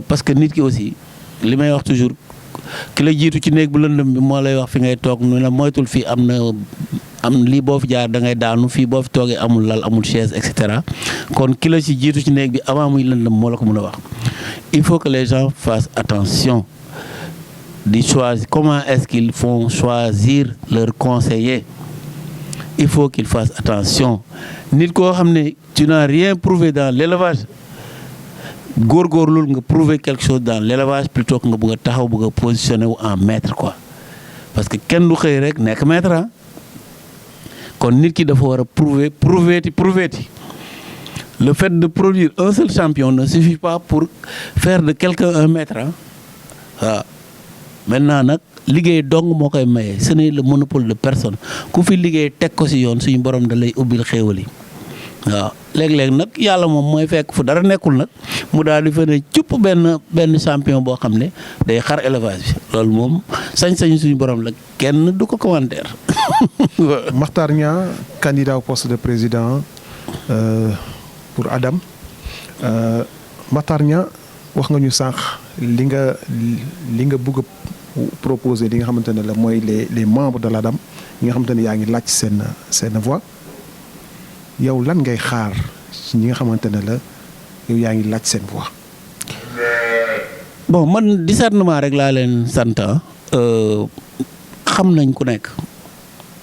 parce que nit ki aussi li may wax toujours ki la jiitu ci néeg bu lëndëm bi moo lay wax fi ngay toog nu la moytul fii am lii boo fi jaar da ngay daanu fii boo fi toogee amul lal amul chaise et cetera kon ki la ci jiitu ci néeg bi avant muy lëndëm moo la ko mën a wax il faut que les gens fassent attention di choisir comment est-ce qu'ils font choisir leur conseiller il faut qu'ils fassent attention nit koo xam ne tu n'as rien prouvé dans l'élevage góorgóorlul nga prouver quelque chose dans l'élevage plutôt que nga bëgg a taxaw bëgg a positionner wu en maître quoi parce que kenn du xëy rek nekk maître ah kon nit ki dafa war a prouver le fait de produire un seul champion ne suffit pas pour faire de quelqu'un un maître ah waaw maintenant nag liggéey dong moo koy maye ce n'est le monopole de personne ku fi liggéey teg ko ci yoon suñu borom da lay ubbil xéewal yi waaw léeg-léeg nag yàlla moom mooy fekk fu dara nekkul nag mu daal di fa ne cupp benn champion boo xam ne day xar élevage bi loolu moom sañ-sañ suñu borom la kenn du ko commentaire. Makhtar Niang candidat au poste de président pour Adam Makhtar Niang wax nga ñu sànq li nga bëgg a proposer li nga xamante ne la mooy les membres de l'Adam ñi nga xamante ne yaa ngi laaj seen voix yow lan ngay xaar ci ñi nga xamante ne la yow yaa ngi laaj seen voix. bon man discernement rek laa leen sant xam nañ ku nekk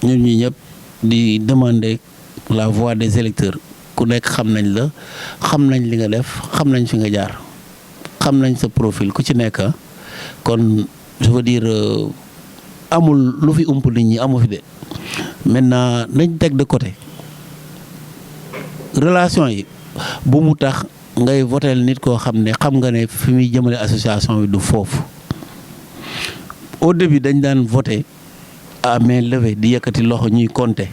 ñun ñi ñëpp di demander la voix des électeurs ku nekk xam nañ la xam nañ li nga def xam nañ fi nga jaar xam nañ sa profil ku ci nekk kon je veux dire amul lu fi ump nit ñi amu fi de maintenant nañ teg de côté relation yi bu mu tax ngay votel nit koo xam ne xam nga ne fi muy jëmale association bi du foofu au début dañ daan voter à main levée di yëkkati loxo ñuy compter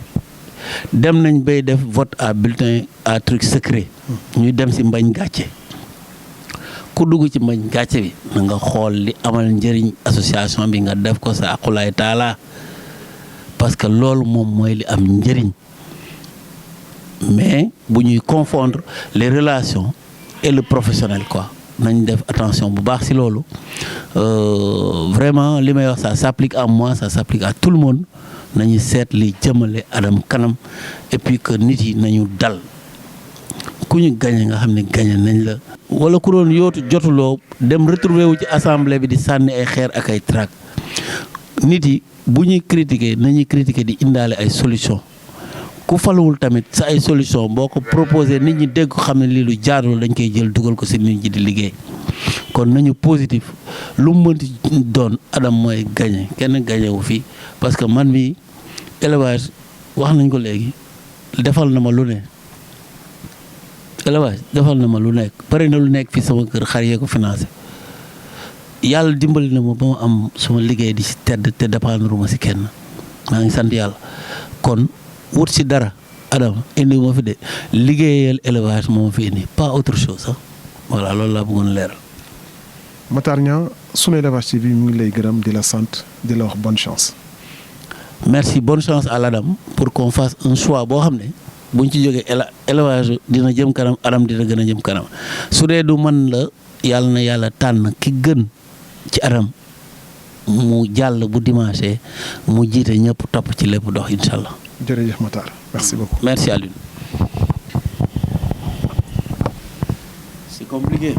dem nañ bay def vote à bulletin à truc secret ñuy dem ci mbañ gàcce ku dugg ci mbañ gàcce bi na nga xool li amal njëriñ association bi nga def ko sa aqulaay taala parce que loolu moom mooy li am njëriñ mais bu ñuy confondre les relations et le professionnel quoi nañ def attention bu baax ci loolu vraiment li may wax ça s'applique à moi ça s'applique à tout le monde nañu seet li jëmale Adam kanam et puis que nit yi nañu dal ku ñu gañe nga xam ne gañe nañ la wala ku doon yootu jotuloo dem retrouver wu ci assemblée bi di sànni ay xeer ak ay trac nit yi bu ñuy critiquer nañuy critiquer di indaale ay solution ku faluwul tamit sa ay solution boo ko proposé nit ñi dégg xam ne lii lu jaadul dañ koy jël dugal ko ci nit ñi di liggéey kon nañu positif lu mu mënti doon Adam mooy gagné kenn gagné wu fii parce que man mi élevage wax nañ ko léegi defal na ma lu ne élevage defal na ma lu nekk bari na lu nekk fii sama kër xar yee ko financé yàlla dimbali na ma ba ma am suma liggéey di ci tedd te dépendre ma ci kenn maa ngi sant yàlla kon wut ci dara Adam indi ma fi de liggéeyal élevage moo ma fi indi pas autre chose sax voilà loolu laa bëggoon leeral. Makhtar Niang sunu élevage TV mi ngi lay gërëm di la sant di la wax bonne chance. merci bonne chance à l'Adam pour qu'on fasse un choix boo xam ne buñ ci jógee élevage dina jëm kanam Adam dina gën a jëm kanam su dee du man la yàlla na yàlla tànn ki gën ci Adam mu jàll bu dimanche mu jiite ñëpp topp ci lépp dox incha allah. jërëjëf Makhtar merci beaucoup. merci Alioune. c'est compliqué.